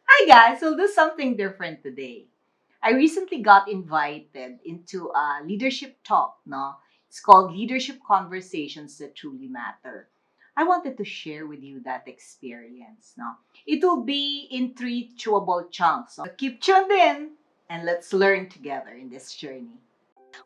Hi guys, we'll do something different today. I recently got invited into a leadership talk, no? It's called Leadership Conversations That Truly Matter. I wanted to share with you that experience, no? It will be in three chewable chunks. So keep tuned in and let's learn together in this journey.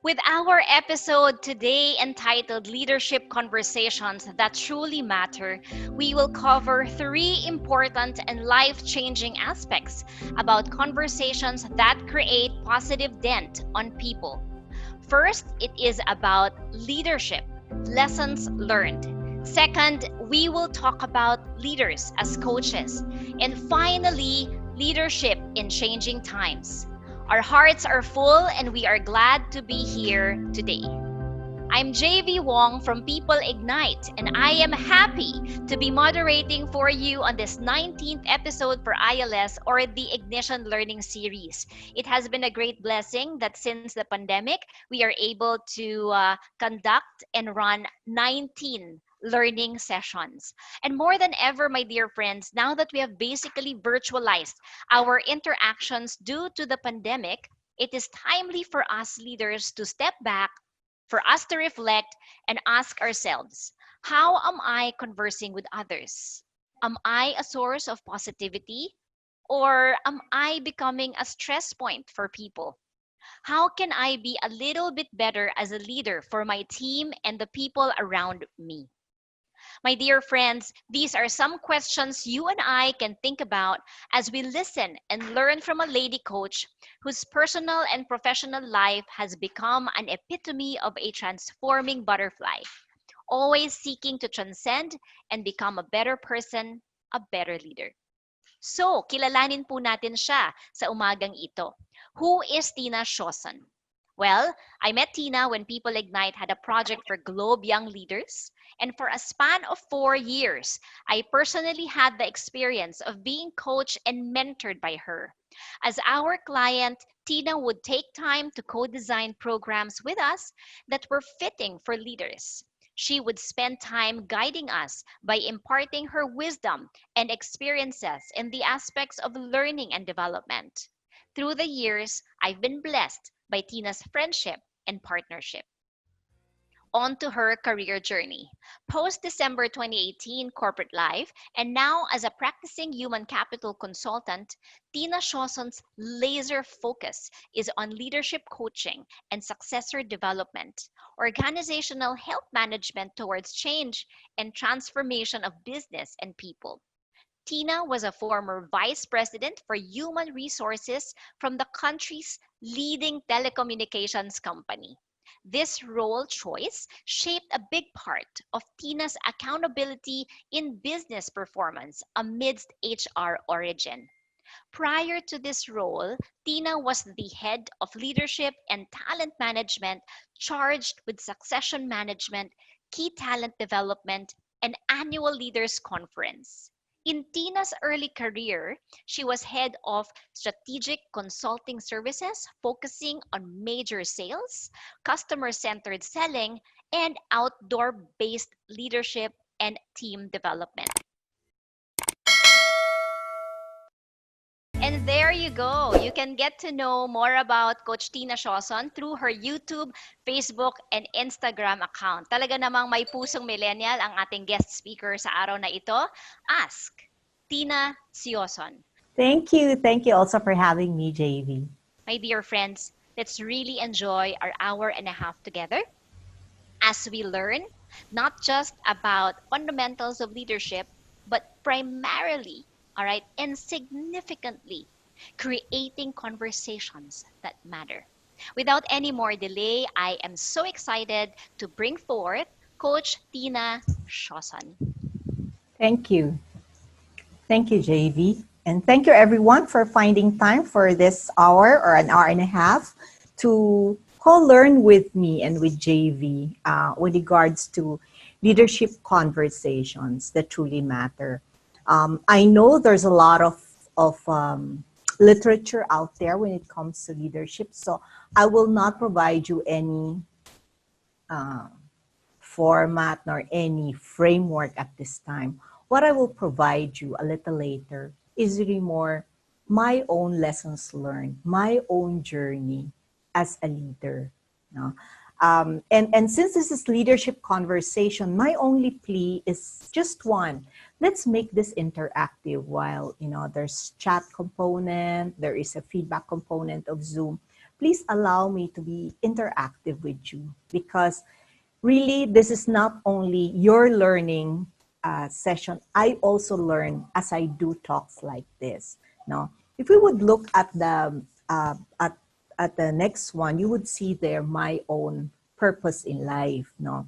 With our episode today entitled Leadership Conversations That Truly Matter, we will cover three important and life changing aspects about conversations that create positive dent on people. First, it is about leadership, lessons learned. Second, we will talk about leaders as coaches. And finally, leadership in changing times. Our hearts are full and we are glad to be here today. I'm JV Wong from People Ignite, and I am happy to be moderating for you on this 19th episode for ILS or the Ignition Learning Series. It has been a great blessing that since the pandemic, we are able to conduct and run 19 learning sessions. And more than ever, my dear friends, now that we have basically virtualized our interactions due to the pandemic, it is timely for us leaders to step back, for us to reflect and ask ourselves, how am I conversing with others? Am I a source of positivity? Or am I becoming a stress point for people? How can I be a little bit better as a leader for my team and the people around me? My dear friends, these are some questions you and I can think about as we listen and learn from a lady coach whose personal and professional life has become an epitome of a transforming butterfly, always seeking to transcend and become a better person, a better leader. So, kilalanin po natin siya sa umagang ito. Who is Tina Shoson? Well, I met Tina when People Ignite had a project for Globe Young Leaders. And for a span of 4 years, I personally had the experience of being coached and mentored by her. As our client, Tina would take time to co design programs with us that were fitting for leaders. She would spend time guiding us by imparting her wisdom and experiences in the aspects of learning and development. Through the years, I've been blessed by Tina's friendship and partnership. On to her career journey. Post December 2018 corporate life, and now as a practicing human capital consultant, Tina Shawson's laser focus is on leadership coaching and successor development, organizational health management towards change, and transformation of business and people. Tina was a former vice president for human resources from the country's leading telecommunications company. This role choice shaped a big part of Tina's accountability in business performance amidst HR origin. Prior to this role, Tina was the head of leadership and talent management charged with succession management, key talent development, and annual leaders conference. In Tina's early career, she was head of strategic consulting services, focusing on major sales, customer centered selling, and outdoor based leadership and team development. And there you go. You can get to know more about Coach Tina Shawson through her YouTube, Facebook, and Instagram account. Talaga namang may pusong millennial ang ating guest speaker sa araw na ito. Ask Tina Sioson. Thank you. Thank you also for having me, JV. My dear friends, let's really enjoy our hour and a half together as we learn not just about fundamentals of leadership, but primarily, all right, and significantly, creating conversations that matter. Without any more delay, I am so excited to bring forth Coach Tina Shoson. Thank you. Thank you, JV. And thank you, everyone, for finding time for this hour or an hour and a half to co-learn with me and with JV with regards to leadership conversations that truly matter. I know there's a lot of literature out there when it comes to leadership, so I will not provide you any uh, format nor any framework at this time. What I will provide you a little later is really more my own lessons learned, my own journey as a leader. No? And since this is leadership conversation, my only plea is just one. Let's make this interactive. While there's chat component, there is a feedback component of Zoom. Please allow me to be interactive with you, because really this is not only your learning session. I also learn as I do talks like this. No, if we would look at the at the next one, you would see there my own purpose in life. No,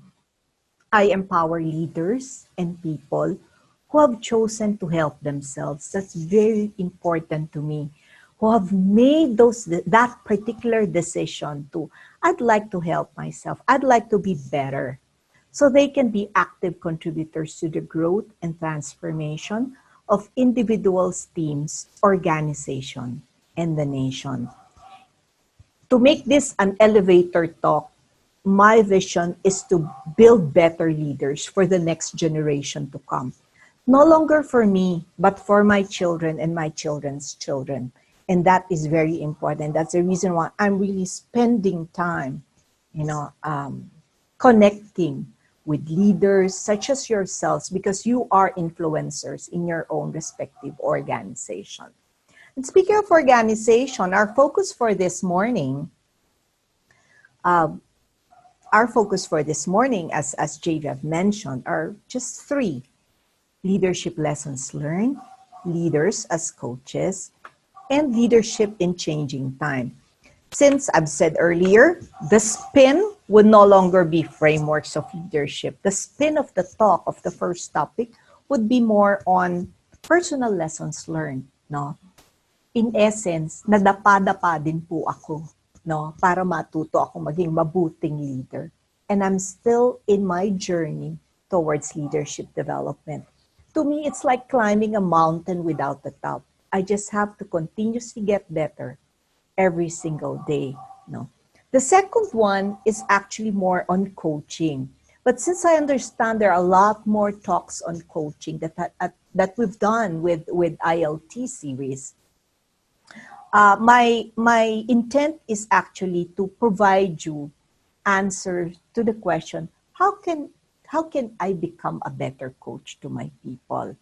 I empower leaders and people who have chosen to help themselves. That's very important to me. Who have made that particular decision to, I'd like to help myself. I'd like to be better. So they can be active contributors to the growth and transformation of individuals, teams, organization, and the nation. To make this an elevator talk, my vision is to build better leaders for the next generation to come. No longer for me, but for my children and my children's children. And that is very important. That's the reason why I'm really spending time, connecting with leaders such as yourselves, because you are influencers in your own respective organization. And speaking of organization, our focus for this morning, as JV have mentioned, are just 3 leadership lessons learned, leaders as coaches, and leadership in changing time. Since I've said earlier, the spin would no longer be frameworks of leadership. The spin of the talk of the first topic would be more on personal lessons learned. No? In essence, nadapa-dapa din po ako, no, para matuto ako maging mabuting leader. And I'm still in my journey towards leadership development. To me, it's like climbing a mountain without the top. I just have to continuously get better every single day. No. The second one is actually more on coaching. But since I understand there are a lot more talks on coaching that we've done with ILT series, my intent is actually to provide you answers to the question, how can I become a better coach to my people?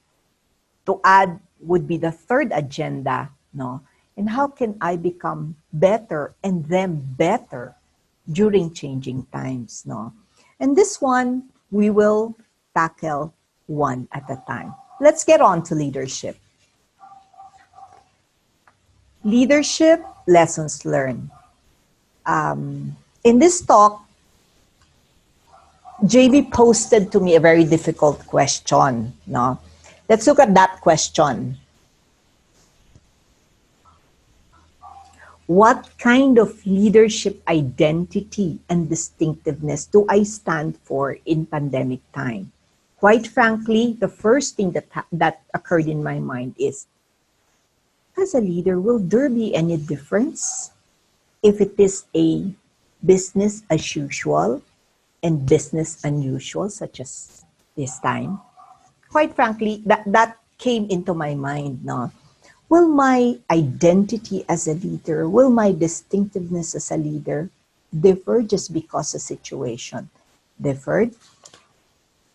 To add would be the third agenda, no? And how can I become better and them better during changing times, no? And this one, we will tackle one at a time. Let's get on to leadership. Leadership lessons learned. In this talk, JV posted to me a very difficult question, no? Let's look at that question. What kind of leadership identity and distinctiveness do I stand for in pandemic time? Quite frankly, the first thing that occurred in my mind is, as a leader, will there be any difference if it is a business as usual and business unusual, such as this time? Quite frankly, that came into my mind, no? Will my identity as a leader, will my distinctiveness as a leader differ just because the situation differed?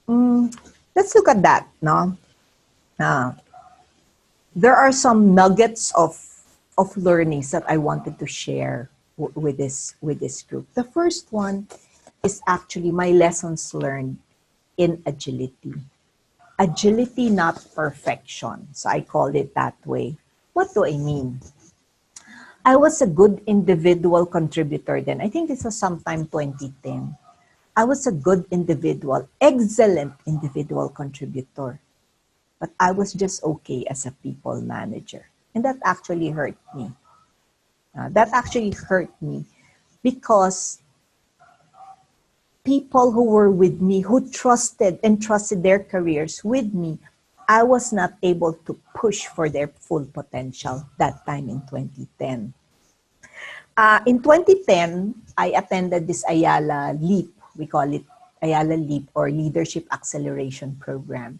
Let's look at that, no? There are some nuggets of learnings that I wanted to share with this group. The first one is actually my lessons learned in agility. Agility, not perfection. So I called it that way. What do I mean? I was a good individual contributor then. I think this was sometime 2010. I was a good individual, excellent individual contributor. But I was just okay as a people manager. And that actually hurt me. Because people who were with me, who trusted their careers with me, I was not able to push for their full potential that time in 2010. In 2010, I attended this Ayala Leap. We call it Ayala Leap, or Leadership Acceleration Program.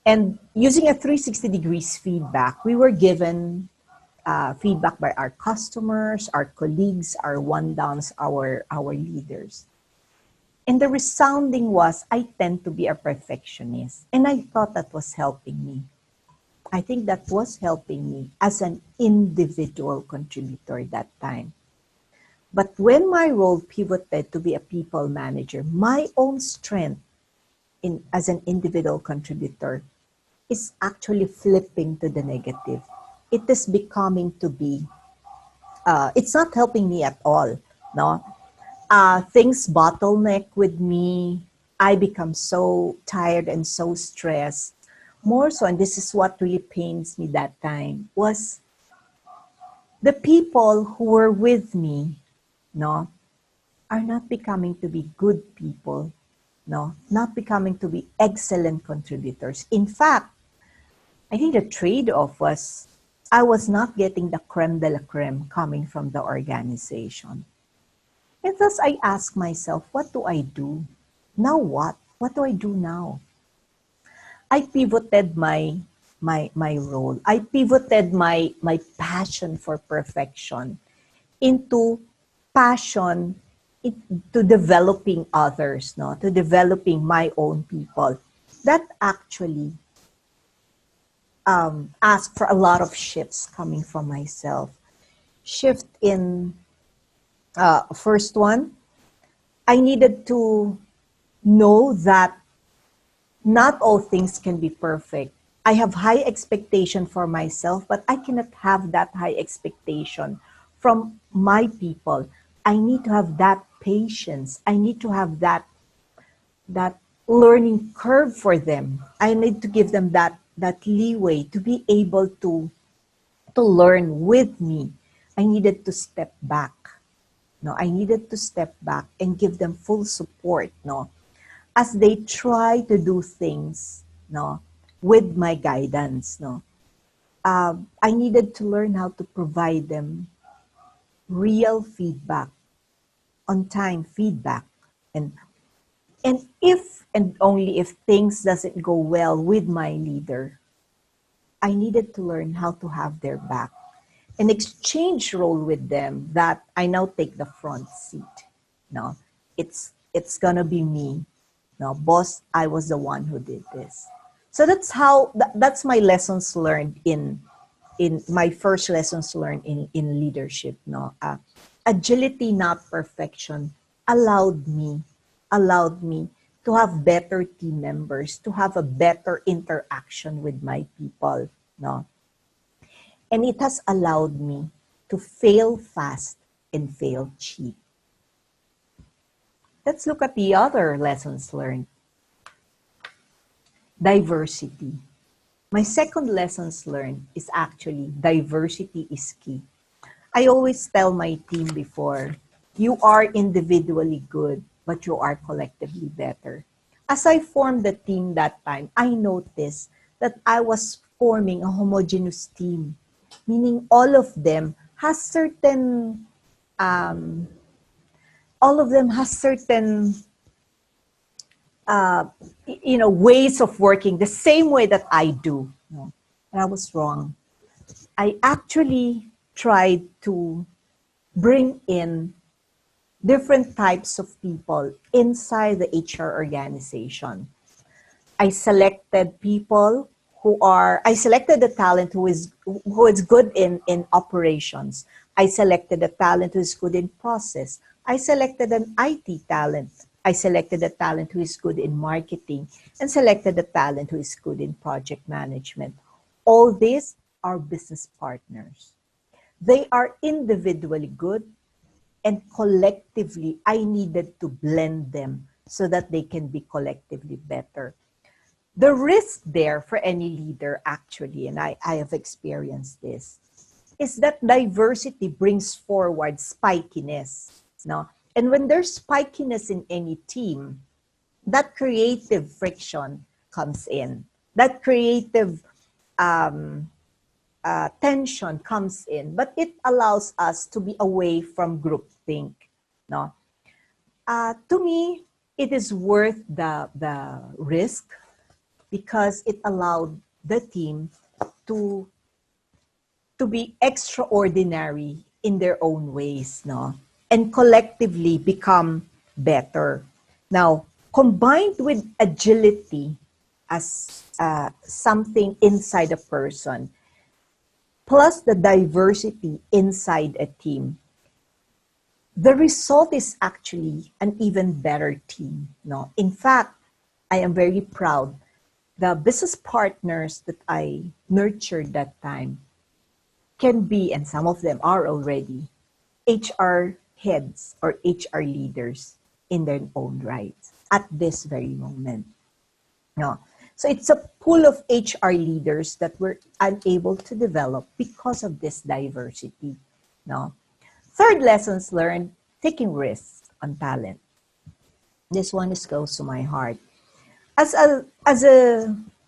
And using a 360 degrees feedback, we were given feedback by our customers, our colleagues, our one-downs, our leaders. And the resounding was, I tend to be a perfectionist. And I thought that was helping me. I think that was helping me as an individual contributor that time. But when my role pivoted to be a people manager, my own strength as an individual contributor is actually flipping to the negative. It is becoming to be, it's not helping me at all. No, things bottleneck with me. I become so tired and so stressed. More so, and this is what really pains me that time, was the people who were with me, no, are not becoming to be good people, no, not becoming to be excellent contributors. In fact, I think the trade-off was I was not getting the creme de la creme coming from the organization. And thus I ask myself, what do I do? Now what? What do I do now? I pivoted my role. I pivoted my passion for perfection into passion to developing others, no, to developing my own people. That actually asked for a lot of shifts coming from myself. Shift in first one, I needed to know that not all things can be perfect. I have high expectation for myself, but I cannot have that high expectation from my people. I need to have that patience. I need to have that learning curve for them. I need to give them that leeway to be able to learn with me. I needed to step back. No, I needed to step back and give them full support, no, as they try to do things, no, with my guidance, no. I needed to learn how to provide them real feedback, on time feedback, and if and only if things doesn't go well with my leader, I needed to learn how to have their back and exchange role with them, that I now take the front seat. No, it's gonna be me. No, boss, I was the one who did this. So that's how that's my lessons learned in my first lessons learned in leadership. No, agility, not perfection, allowed me to have better team members, to have a better interaction with my people. No, and it has allowed me to fail fast and fail cheap. Let's look at the other lessons learned. Diversity. My second lessons learned is actually diversity is key. I always tell my team before, you are individually good, but you are collectively better. As I formed the team that time, I noticed that I was forming a homogeneous team, meaning um, all of them has certain ways of working the same way that I do. No, and I was wrong. I actually tried to bring in different types of people inside the HR organization. I selected I selected the talent who is good in operations. I selected the talent who is good in process. I selected an IT talent. I selected a talent who is good in marketing, and selected a talent who is good in project management. All these are business partners. They are individually good, and collectively, I needed to blend them so that they can be collectively better. The risk there for any leader, actually, and I have experienced this, is that diversity brings forward spikiness. No? And when there's spikiness in any team, that creative friction comes in. That creative tension comes in, but it allows us to be away from groupthink. No? To me, it is worth the risk, because it allowed the team to to be extraordinary in their own ways, no? And collectively become better. Now, combined with agility as something inside a person, plus the diversity inside a team, the result is actually an even better team. No, in fact, I am very proud. The business partners that I nurtured that time can be, and some of them are already, HR heads or HR leaders in their own rights at this very moment. No. So it's a pool of HR leaders that we're unable to develop because of this diversity. No. Third, lessons learned, taking risks on talent. This one is close to my heart. As a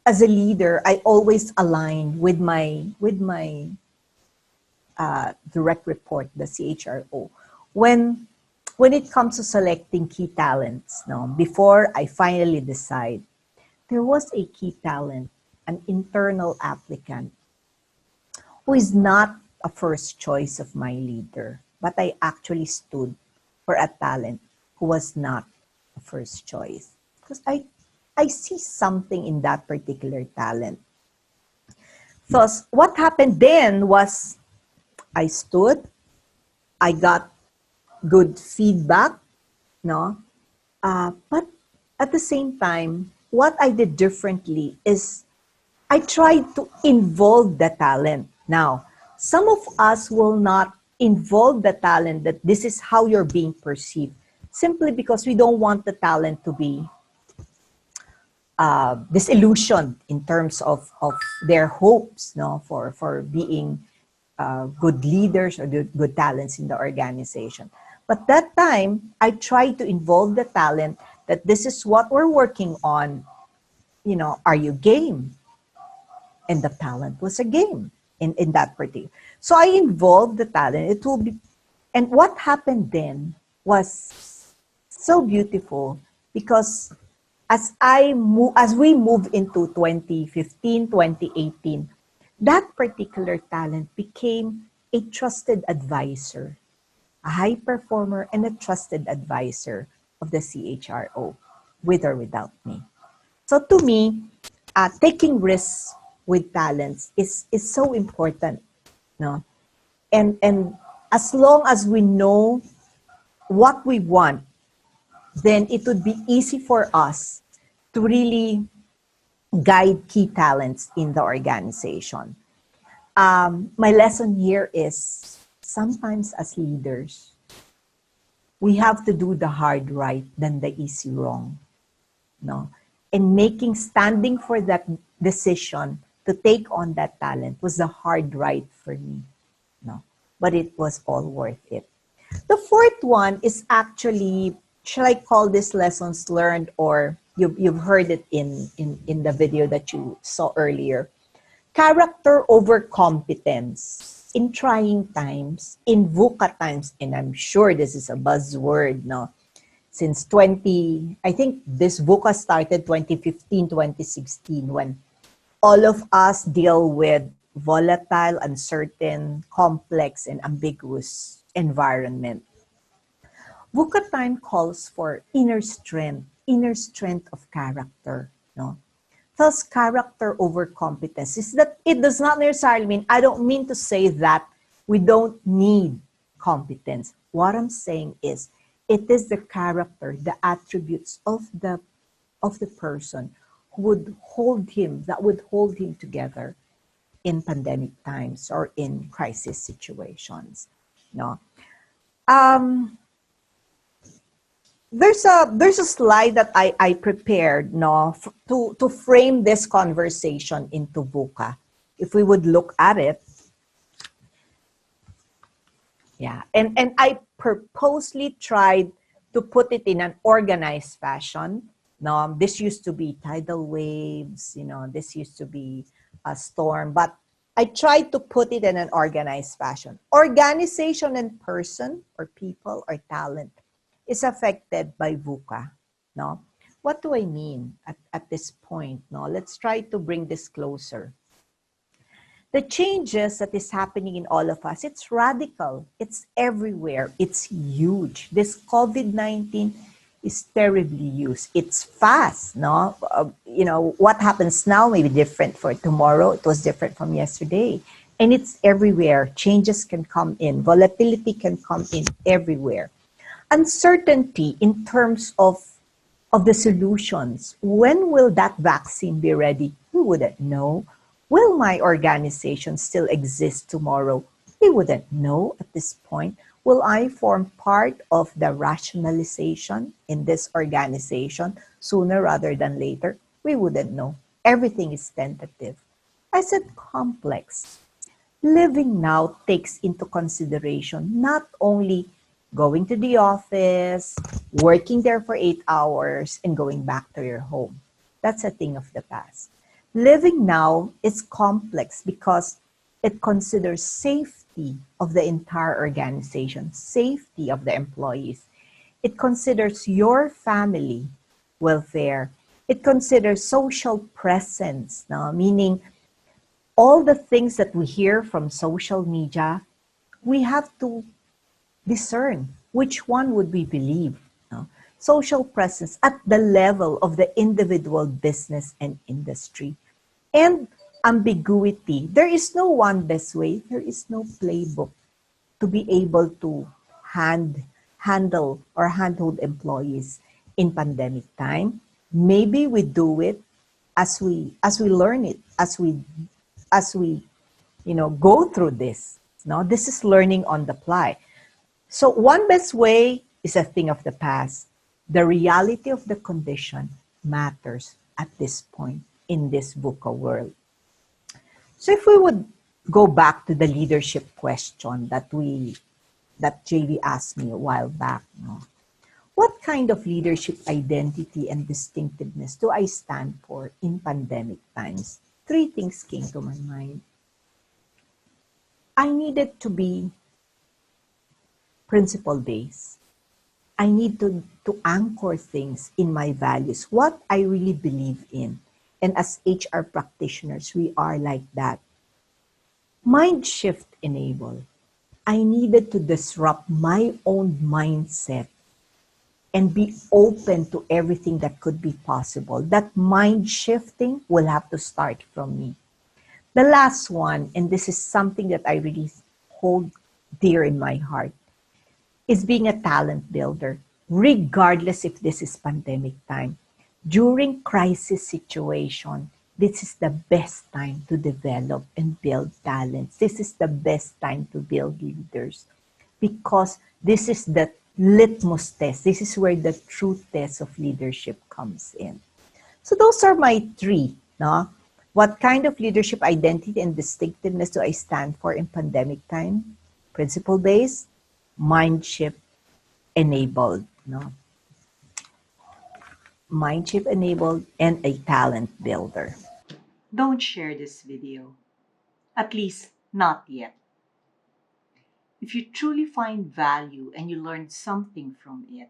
leader, I always align with my direct report, the CHRO, when it comes to selecting key talents. No, before I finally decide, there was a key talent, an internal applicant who is not a first choice of my leader, but I actually stood for a talent who was not a first choice. Because I see something in that particular talent. Thus, what happened then was I stood, I got good feedback, no? But at the same time, what I did differently is I tried to involve the talent. Now, some of us will not involve the talent that this is how you're being perceived, simply because we don't want the talent to be disillusioned in terms of their hopes, no, for being good leaders or good talents in the organization. But that time, I tried to involve the talent that this is what we're working on. You know, are you game? And the talent was a game in that particular. So I involved the talent. It will be, and what happened then was so beautiful because as we move into 2015, 2018, that particular talent became a trusted advisor, a high performer and a trusted advisor of the CHRO, with or without me. So to me, taking risks with talents is so important, no? And as long as we know what we want, then it would be easy for us to really guide key talents in the organization. My lesson here is sometimes as leaders, we have to do the hard right than the easy wrong. No? And standing for that decision to take on that talent was the hard right for me. No? But it was all worth it. The fourth one is actually, shall I call this lessons learned, or you've heard it in the video that you saw earlier. Character over competence in trying times, in VUCA times, and I'm sure this is a buzzword, no? Since I think this VUCA started 2015, 2016, when all of us deal with volatile, uncertain, complex, and ambiguous environment. VUCA time calls for inner strength of character, no? Thus, character over competence is that it does not necessarily mean, I don't mean to say that we don't need competence. What I'm saying is, it is the character, the attributes of the person who that would hold him together in pandemic times or in crisis situations. No. There's a slide that I prepared, no, to frame this conversation into VUCA. If we would look at it, yeah, and I purposely tried to put it in an organized fashion. No, this used to be tidal waves, this used to be a storm, but I tried to put it in an organized fashion. Organization and person or people or talent is affected by VUCA. No? What do I mean at this point? No? Let's try to bring this closer. The changes that is happening in all of us, it's radical. It's everywhere. It's huge. This COVID-19 is terribly used. It's fast, no? What happens now may be different for tomorrow. It was different from yesterday. And it's everywhere. Changes can come in. Volatility can come in everywhere. Uncertainty in terms of the solutions. When will that vaccine be ready? We wouldn't know. Will my organization still exist tomorrow? We wouldn't know at this point. Will I form part of the rationalization in this organization sooner rather than later? We wouldn't know. Everything is tentative. I said complex. Living now takes into consideration not only going to the office, working there for 8 hours, and going back to your home. That's a thing of the past. Living now is complex because it considers safety of the entire organization, safety of the employees. It considers your family welfare. It considers social presence, no? Meaning all the things that we hear from social media, we have to discern which one would we believe. No? Social presence at the level of the individual business and industry. And ambiguity. There is no one best way. There is no playbook to be able to handle or handhold employees in pandemic time. Maybe we do it as we learn it, as we go through this. No, this is learning on the fly. So one best way is a thing of the past. The reality of the condition matters at this point in this VUCA world. So if we would go back to the leadership question that JV asked me a while back, no? What kind of leadership identity and distinctiveness do I stand for in pandemic times? Three things came to my mind. I needed to be principle based. I need to anchor things in my values, what I really believe in. And as HR practitioners, we are like that. Mind shift enable. I needed to disrupt my own mindset and be open to everything that could be possible. That mind shifting will have to start from me. The last one, and this is something that I really hold dear in my heart, is being a talent builder, regardless if this is pandemic time. During crisis situation, this is the best time to develop and build talents. This is the best time to build leaders because this is the litmus test. This is where the true test of leadership comes in. So those are my three. No? What kind of leadership identity and distinctiveness do I stand for in pandemic time? Principle-based, mind shift enabled. No? Mind shift enabled and a talent builder. Don't share this video. At least, not yet. If you truly find value and you learned something from it,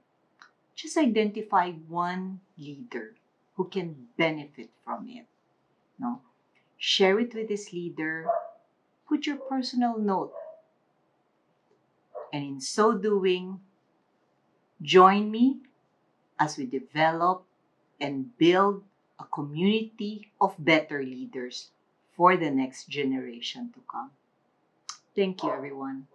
just identify one leader who can benefit from it. No? Share it with this leader. Put your personal note. And in so doing, join me as we develop and build a community of better leaders for the next generation to come. Thank you, everyone.